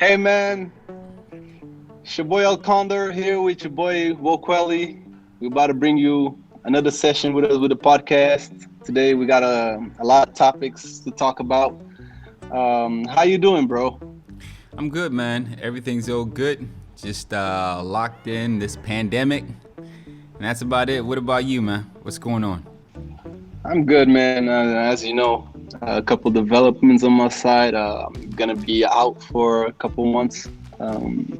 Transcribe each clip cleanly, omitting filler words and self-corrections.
Hey man, it's your boy El Condor here with your boy Wokweli. We're about to bring you another session with us with the podcast. Today we got a lot of topics to talk about. How you doing, bro? I'm good, man. Everything's all good. Just locked in this pandemic, and that's about it. What about you, man? What's going on? I'm good, man. As you know, a couple developments on my side. I'm gonna be out for a couple months. Um,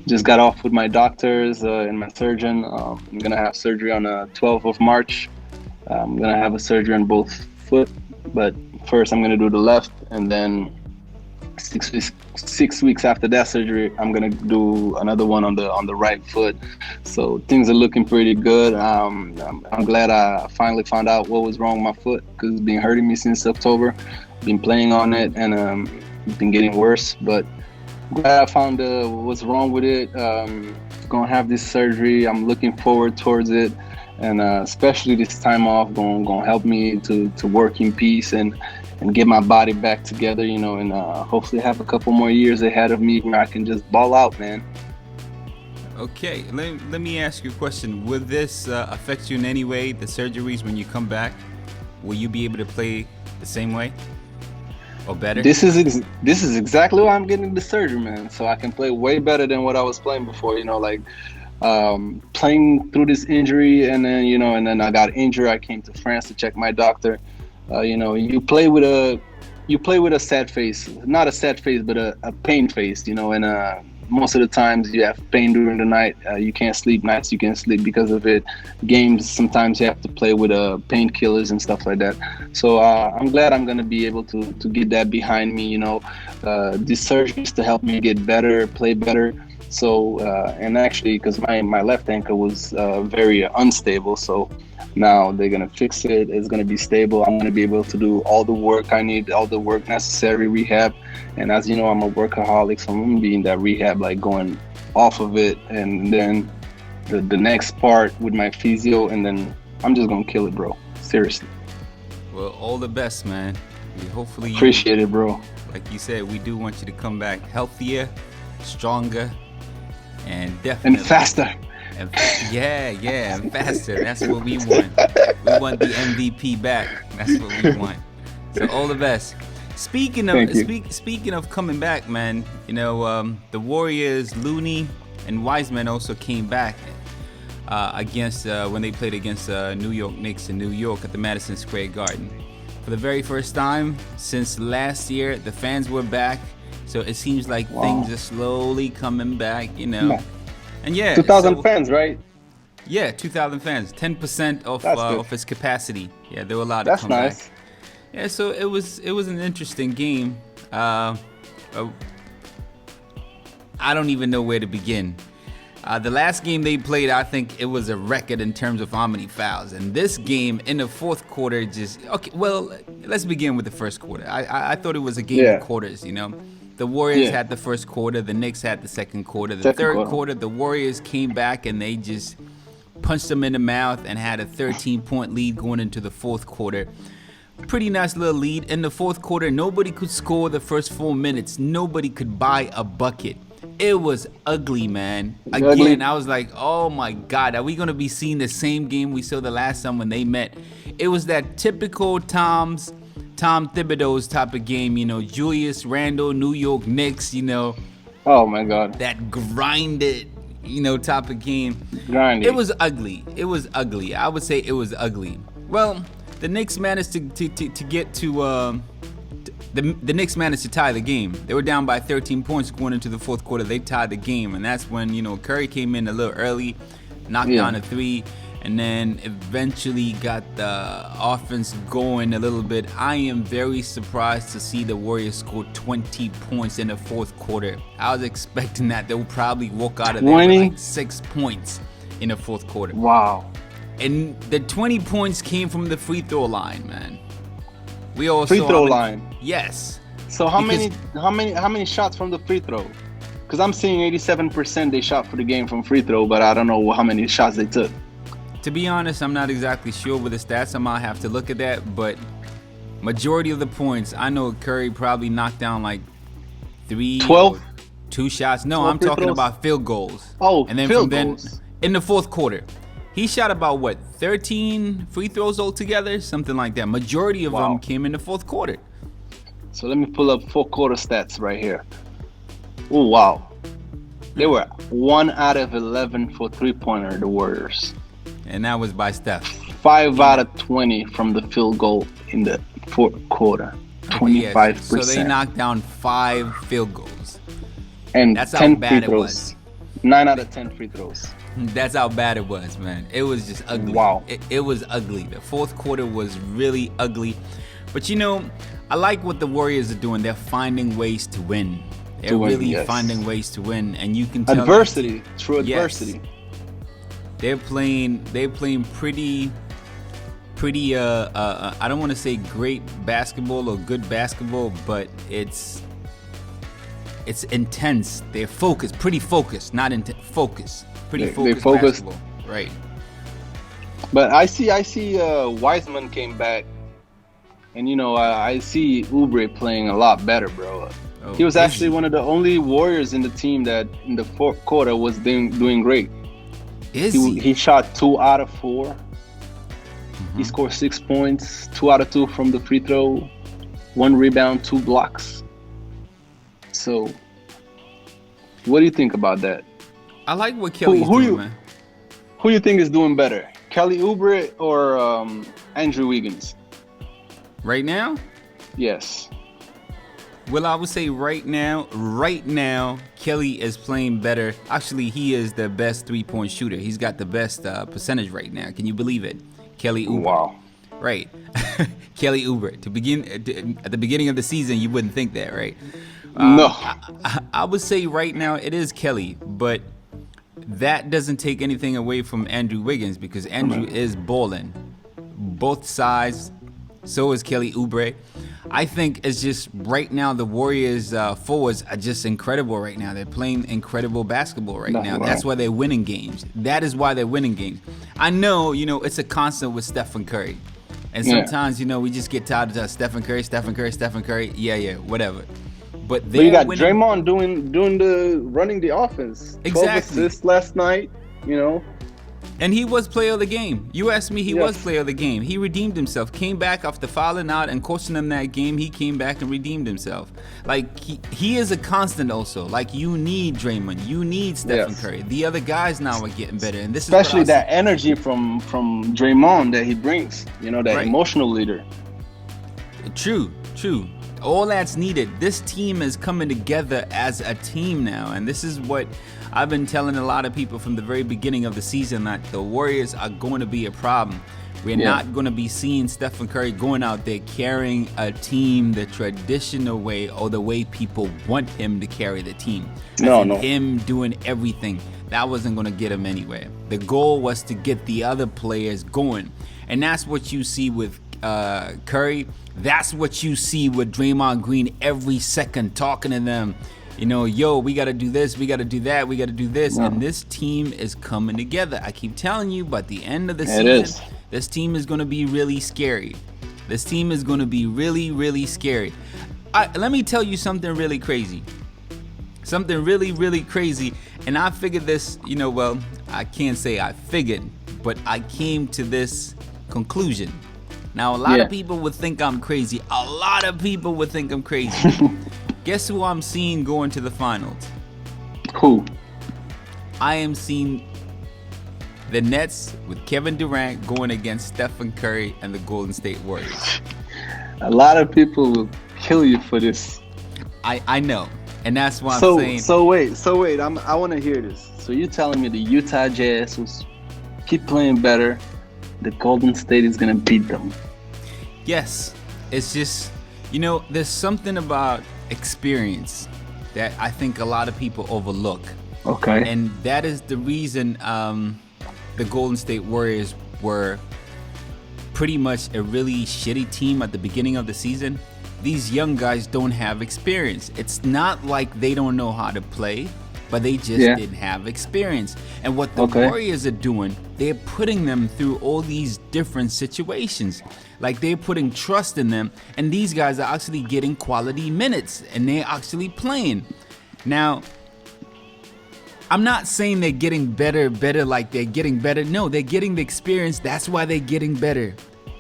just got off with my doctors and my surgeon. I'm gonna have surgery on the 12th of March. I'm gonna have a surgery on both foot, but first I'm gonna do the left, and then 6 weeks after that surgery, I'm gonna do another one on the right foot. So things are looking pretty good. I'm glad I finally found out what was wrong with my foot because it's been hurting me since October. Been playing on it and it's been getting worse, but glad I found what's wrong with it. Gonna have this surgery. I'm looking forward towards it, and especially this time off gonna help me to work in peace and get my body back together, and hopefully have a couple more years ahead of me where I can just ball out, man. Okay, let me ask you a question. Will this affect you in any way, the surgeries, when you come back? Will you be able to play the same way or better? This is exactly why I'm getting the surgery, man. So I can play way better than what I was playing before. Playing through this injury, and then I got injured. I came to France to check my doctor. You play with a sad face, not a sad face, but a pain face, and most of the times you have pain during the night. You can't sleep nights, you can't sleep because of it. Games, sometimes you have to play with painkillers and stuff like that. So I'm glad I'm going to be able to get that behind me, these surgeries to help me get better, play better. So, and actually, because my left ankle was very unstable, so now they're gonna fix it. It's gonna be stable. I'm gonna be able to do all the work I need, all the work necessary, rehab. And as you know, I'm a workaholic, so I'm gonna be in that rehab, like going off of it, and then the next part with my physio, and then I'm just gonna kill it, bro. Seriously. Well, all the best, man. Hopefully, Appreciate it, bro. like you said, we do want you to come back healthier, stronger, and And definitely. faster. And and faster. That's what we want. We want the MVP back. That's what we want. So all the best. Speaking of Thank you. speaking of coming back, man, the Warriors, Looney and Wiseman also came back against when they played against New York Knicks in New York at the Madison Square Garden. For the very first time since last year, the fans were back. So it seems like things are slowly coming back, Yeah. And yeah, 2,000 so fans, right? yeah, 2,000 fans, 10% That's good. of its capacity. Yeah, they were allowed to That's come nice. back. Yeah, so it was an interesting game. Uh, I don't even know where to begin. The last game they played, I think it was a record in terms of how many fouls. And this game in the fourth quarter just okay. Well, let's begin with the first quarter. I thought it was a game Yeah. of quarters. The Warriors Yeah. had the first quarter, the Knicks had the second quarter. The Second third quarter. quarter, the Warriors came back and they just punched them in the mouth and had a 13-point lead going into the fourth quarter. Pretty nice little lead. In the fourth quarter, nobody could score the first 4 minutes. Nobody could buy a bucket. It was ugly, man. Again, Ugly. I was like, oh my God, are we going to be seeing the same game we saw the last time when they met? It was that typical Tom Thibodeau's type of game, Julius Randle, New York Knicks, Oh my God. that grinded, type of game. Grinding. It was ugly. It was ugly. I would say it was ugly. Well, the Knicks managed to get to the Knicks managed to tie the game. They were down by 13 points going into the fourth quarter. They tied the game, and that's when Curry came in a little early, knocked down a three, and then eventually got the offense going a little bit. I am very surprised to see the Warriors score 20 points in the fourth quarter. I was expecting that they'll probably walk out of there with 20? like 6 points in the fourth quarter. Wow. And the 20 points came from the free throw line, man. We all Free saw throw how many- line. Yes. So how Because- many shots from the free throw? Because I'm seeing 87% they shot for the game from free throw, but I don't know how many shots they took. To be honest, I'm not exactly sure with the stats. I might have to look at that, but majority of the points, I know Curry probably knocked down like 3 12? or 2 shots. No, 12 I'm free talking throws? about field goals. Oh, and then field from then goals. in the fourth quarter, he shot about what 13 free throws altogether, something like that. Majority of them came in the fourth quarter. So let me pull up 4-quarter stats right here. Oh wow, they were 1 out of 11 for 3-pointer. The Warriors. And that was by Steph. 5 out of 20 from the field goal in the fourth quarter. 25%. So they knocked down 5 field goals. And that's 10 how bad free it throws. was. 9 out of 10 free throws. That's how bad it was, man. It was just ugly. Wow. It was ugly. The fourth quarter was really ugly. But you know, I like what the Warriors are doing. They're finding ways to win. They're really finding ways to win, and you can tell adversity, true adversity. They're playing pretty I don't want to say great basketball or good basketball, but it's intense. They're focused, pretty focused, not focused. Pretty focused. They focused. Basketball. Right. But I see Wiseman came back, and you know I see Oubre playing a lot better, bro. Oh, he was actually one of the only Warriors in the team that in the fourth quarter was doing great. He shot 2 out of 4. Mm-hmm. He scored 6 points, 2 out of 2 from the free throw, 1 rebound, 2 blocks. So, what do you think about that? I like what Kelly's doing, man. Who you think is doing better, Kelly Oubre or Andrew Wiggins? Right now? Yes. Well, I would say right now, Kelly is playing better. Actually, he is the best 3-point shooter. He's got the best percentage right now. Can you believe it? Kelly Oubre. Wow. Right. Kelly Oubre. At the beginning of the season, you wouldn't think that, right? No. I would say right now it is Kelly, but that doesn't take anything away from Andrew Wiggins because Andrew is balling. Both sides. So is Kelly Oubre. I think it's just right now the Warriors forwards are just incredible right now. They're playing incredible basketball right now. That's why they're winning games. That is why they're winning games. I know, it's a constant with Stephen Curry. And sometimes, we just get tired of Stephen Curry. Yeah, whatever. But you got winning. Draymond running the offense. Exactly. 12 assists last night, And he was player of the game. You asked me, he was player of the game. He redeemed himself. Came back after fouling out and coaching them that game. He came back and redeemed himself. Like, he is a constant also. Like, you need Draymond. You need Stephen Curry. The other guys now are getting better. And this especially is that energy from Draymond that he brings. That emotional leader. True. All that's needed. This team is coming together as a team now. And this is what I've been telling a lot of people from the very beginning of the season, that the Warriors are going to be a problem. We're not going to be seeing Stephen Curry going out there carrying a team the traditional way or the way people want him to carry the team. No. Him doing everything. That wasn't going to get him anywhere. The goal was to get the other players going. And that's what you see with Curry. That's what you see with Draymond Green every second, talking to them. We got to do this, we got to do that, we got to do this. And this team is coming together. I keep telling you, by the end of the season, this team is going to be really scary. This team is going to be really, really scary. Let me tell you something really crazy. Something really, really crazy. And I figured this, I can't say I figured, but I came to this conclusion. Now, a lot of people would think I'm crazy. A lot of people would think I'm crazy. Guess who I'm seeing going to the finals? Who? I am seeing the Nets with Kevin Durant going against Stephen Curry and the Golden State Warriors. A lot of people will kill you for this. I know. And that's why I'm saying. So wait. I want to hear this. So you're telling me the Utah Jazz will keep playing better, the Golden State is going to beat them? Yes. It's just, there's something about experience that I think a lot of people overlook. Okay. And that is the reason the Golden State Warriors were pretty much a really shitty team at the beginning of the season. These young guys don't have experience. It's not like they don't know how to play. but they just didn't have experience. And what the Okay. Warriors are doing, they're putting them through all these different situations. Like they're putting trust in them, and these guys are actually getting quality minutes, and they're actually playing. Now, I'm not saying they're getting better like they're getting better. No, they're getting the experience. That's why they're getting better.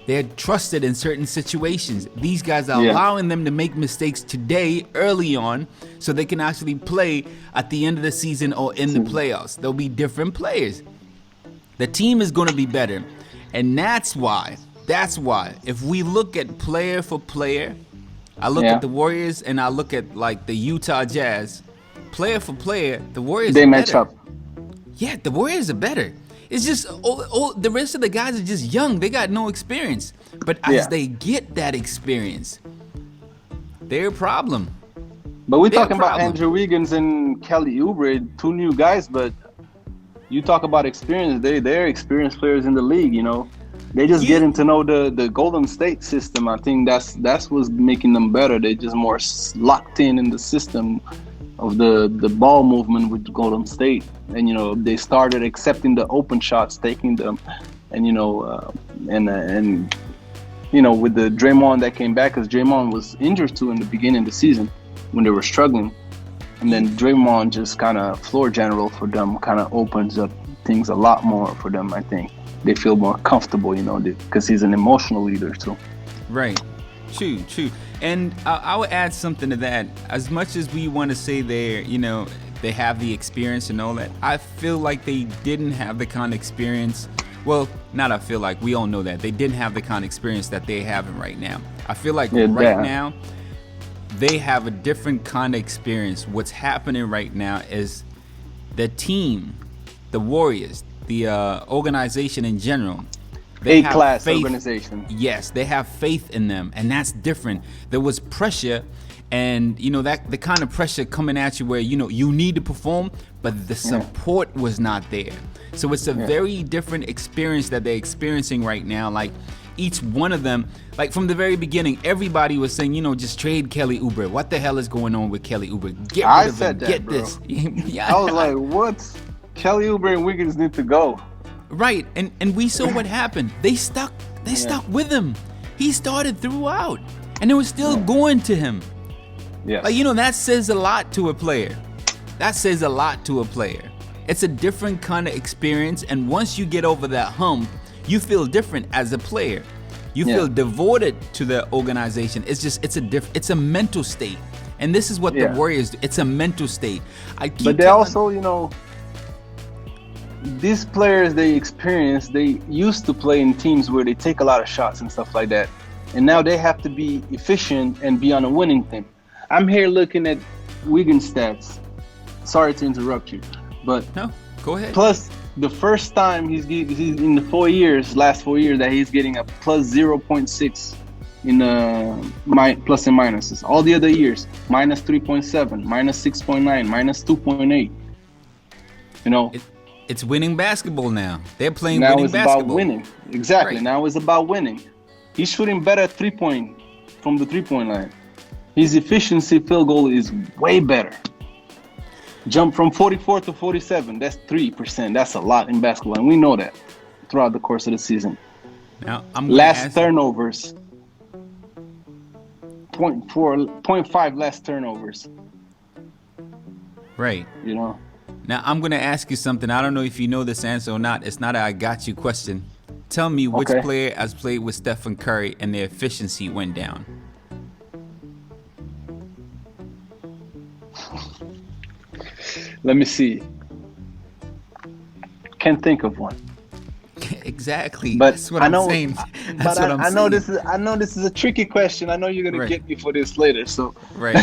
They're trusted in certain situations. These guys are allowing them to make mistakes today, early on, so they can actually play at the end of the season or in the playoffs. They'll be different players. The team is going to be better. And that's why, if we look at player for player, I look at the Warriors and I look at like the Utah Jazz, player for player, the Warriors They are match better. up. Yeah, the Warriors are better. It's just all the rest of the guys are just young. They got no experience. But as they get that experience, they're a problem. But we're They're a talking about problem. Andrew Wiggins and Kelly Oubre, two new guys. But you talk about experience; they're experienced players in the league. You know, they just getting to know the Golden State system. I think that's what's making them better. They're just more locked in the system of the ball movement with Golden State, and you know they started accepting the open shots, taking them, and you know, and you know with the Draymond that came back, because Draymond was injured too in the beginning of the season when they were struggling, and then Draymond just kind of floor general for them, kind of opens up things a lot more for them. I think they feel more comfortable, you know, because he's an emotional leader too. Right. True. And I would add something to that. As much as we want to say they have the experience and all that, I feel like they didn't have the kind of experience. Well, not I feel like, we all know that. They didn't have the kind of experience that they're having right now. I feel like now, they have a different kind of experience. What's happening right now is the team, the Warriors, the organization in general, they have A-class faith. organization. Yes, they have faith in them, and that's different. There was pressure, and you know that the kind of pressure coming at you where you know you need to perform, but the support was not there. So it's a very different experience that they're experiencing right now. Like each one of them, like from the very beginning, everybody was saying, you know, just trade Kelly Oubre. What the hell is going on with Kelly Oubre? Get rid of him. Get this. I was like, what? Kelly Oubre and Wiggins need to go. Right, and we saw what happened. They stuck with him. He started throughout, and they were still going to him. Yeah. Like, you know, that says a lot to a player. It's a different kind of experience, and once you get over that hump, you feel different as a player. You feel devoted to the organization. It's a mental state, and this is what the Warriors do. It's a mental state. But they also, you know, these players they used to play in teams where they take a lot of shots and stuff like that, and now they have to be efficient and be on a winning team. I'm here looking at Wiggins stats. Sorry to interrupt you, but no, go ahead. Plus, the first time he's in the last 4 years that he's getting a plus 0.6 in plus and minuses. All the other years, minus 3.7, minus 6.9, minus 2.8. You know. It's winning basketball now. They're playing now winning it's basketball. About winning. Exactly. Right. Now it's about winning. He's shooting better from the 3-point line. His efficiency field goal is way better. Jump from 44 to 47. That's 3%. That's a lot in basketball, and we know that throughout the course of the season. Now I'm last turnovers. 0.5 less turnovers. Right. You know. Now, I'm going to ask you something. I don't know if you know this answer or not. It's not a I got you question. Tell me which player has played with Stephen Curry and their efficiency went down. Let me see. Can't think of one. Exactly. But that's what I'm saying. That's what I'm saying. I know this is a tricky question. I know you're going to get me for this later. So Right.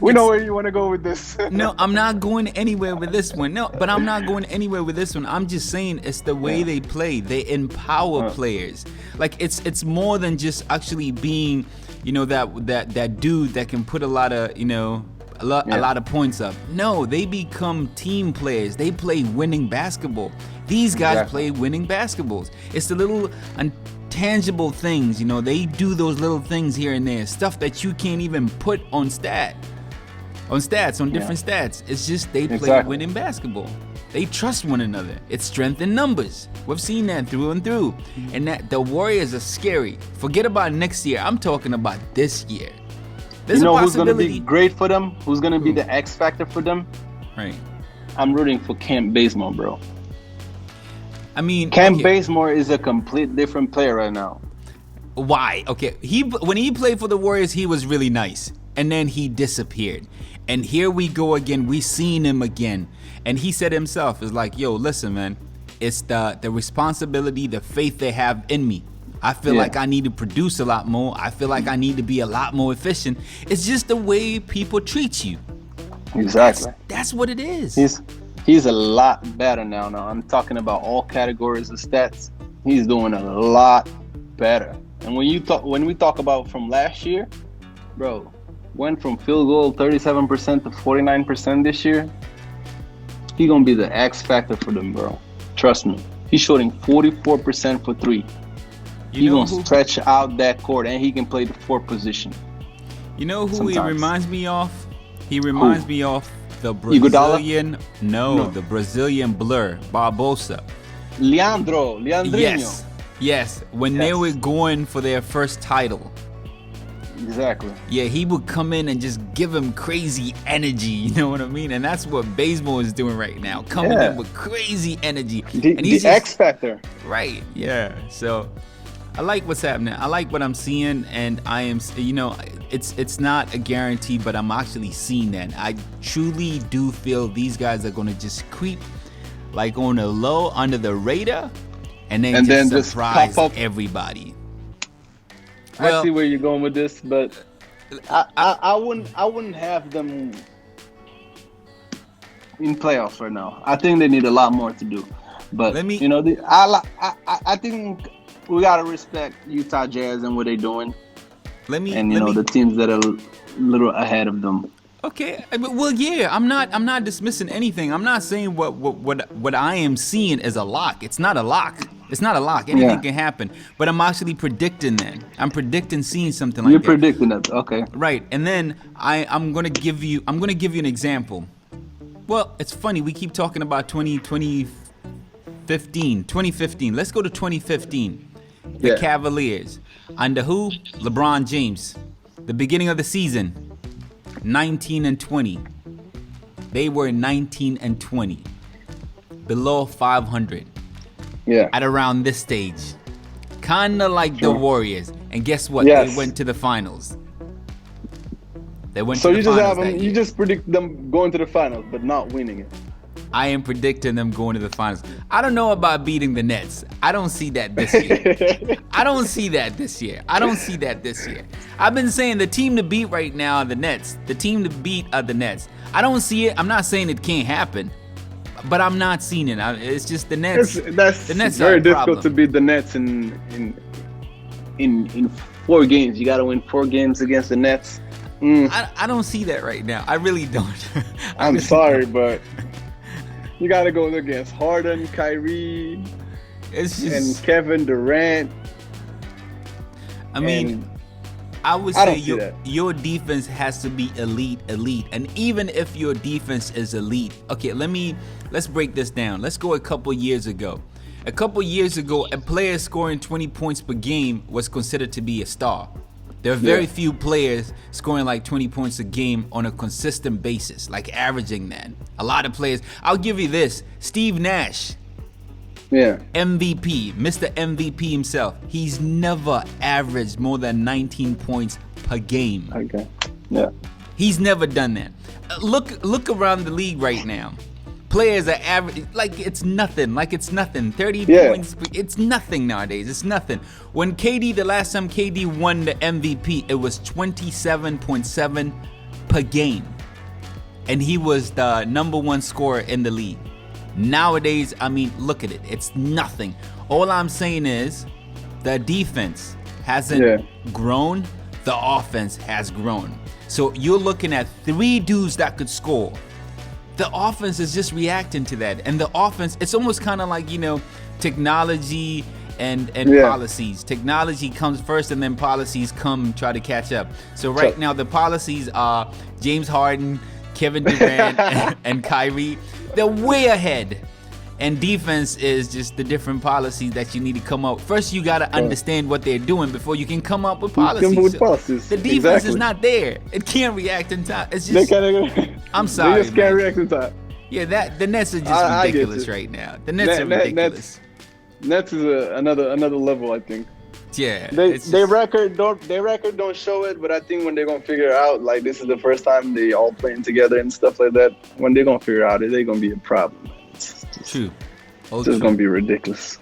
We know where you want to go with this. No, I'm not going anywhere with this one. No, but I'm not going anywhere with this one. I'm just saying it's the way they play. They empower players. Like it's more than just actually being, you know, that dude that can put a lot of, you know, a lot of points up. No, they become team players. They play winning basketball. These guys play winning basketballs. It's the little tangible things, you know, they do those little things here and there, stuff that you can't even put on stat. on stats, on different stats. It's just they play winning basketball. They trust one another. It's strength in numbers. We've seen that through and through. And that the Warriors are scary. Forget about next year. I'm talking about this year. There's you know a who's going to possibility. be great for them? Who's going to be the X factor for them? Right. I'm rooting for Kent Bazemore, bro. I mean, Kent Bazemore is a complete different player right now. Why? Okay, when he played for the Warriors, he was really nice, and then he disappeared. And here we go again. We seen him again, and he said himself, "Is like, yo, listen, man, it's the responsibility, the faith they have in me. I feel like I need to produce a lot more. I feel like I need to be a lot more efficient. It's just the way people treat you. Exactly. That's what it is. He's a lot better now. I'm talking about all categories of stats. He's doing a lot better. And when we talk about from last year, bro, went from field goal 37% to 49% this year. He's gonna be the X factor for them, bro. Trust me. He's shooting 44% for three. He's gonna stretch out that court, and he can play the fourth position. You know who he reminds me of? He reminds me of the Brazilian. No, the Brazilian blur, Barbosa. Leandrinho. Yes. When they were going for their first title. Exactly. Yeah, he would come in and just give him crazy energy. You know what I mean? And that's what Bazemore is doing right now, coming in with crazy energy. And he's the X factor. Right. Yeah. So I like what's happening. I like what I'm seeing, and I am, it's not a guarantee, but I'm actually seeing that. I truly do feel these guys are going to just creep like on the low, under the radar, and then just surprise everybody. I see where you're going with this, but I wouldn't have them in playoffs right now. I think they need a lot more to do. But I think we gotta respect Utah Jazz and what they're doing. The teams that are a little ahead of them. Okay, well, yeah, I'm not dismissing anything. I'm not saying what I am seeing is a lock. It's not a lock. It's not a lock. Anything can happen. But I'm actually predicting that. I'm predicting seeing something like that. You're predicting that, okay? Right, and then I'm gonna give you an example. Well, it's funny. We keep talking about 2015. Let's go to 2015. The Cavaliers under who? LeBron James. The beginning of the season. 19-20. They were 19-20, below 500. Yeah. At around this stage, kinda like the Warriors. And guess what? They went to the finals. You just predict them going to the finals, but not winning it. I am predicting them going to the finals. I don't know about beating the Nets. I don't see that this year. I don't see that this year. I've been saying the team to beat right now are the Nets. The team to beat are the Nets. I don't see it. I'm not saying it can't happen, but I'm not seeing it. It's just the Nets. The Nets very difficult to beat the Nets in 4 games. You got to win 4 games against the Nets. I don't see that right now. I really don't. I'm sorry, but you got to go against Harden, Kyrie, and Kevin Durant. I mean, I would say your defense has to be elite. And even if your defense is elite, okay, let's break this down. Let's go a couple years ago. A player scoring 20 points per game was considered to be a star. There are very few players scoring like 20 points a game on a consistent basis, like averaging that. A lot of players. I'll give you this. Steve Nash. Yeah. MVP, Mr. MVP himself. He's never averaged more than 19 points per game. Okay. Yeah. He's never done that. Look around the league right now. Players are average like it's nothing. 30 points. It's nothing nowadays. It's nothing. When the last time KD won the MVP, it was 27.7 per game. And he was the number 1 scorer in the league. Nowadays, I mean, look at it. It's nothing. All I'm saying is the defense hasn't grown. The offense has grown. So you're looking at 3 dudes that could score. The offense is just reacting to that. And the offense, it's almost kind of like, technology and policies. Technology comes first and then policies come try to catch up. So right now the policies are James Harden Kevin Durant and Kyrie, they're way ahead. And defense is just the different policies that you need to come up. First, you got to understand what they're doing before you can come up with policies. The defense is not there. It can't react in time. It's just. I'm sorry. They just can't react in time. Yeah, the Nets are just ridiculous right now. The Nets are ridiculous. Nets is another level, I think. Yeah. Their record don't show it, but I think when they're gonna figure out, like, this is the first time they all playing together and stuff like that, when they're gonna figure out it, they're gonna be a problem. True. It's just gonna be ridiculous.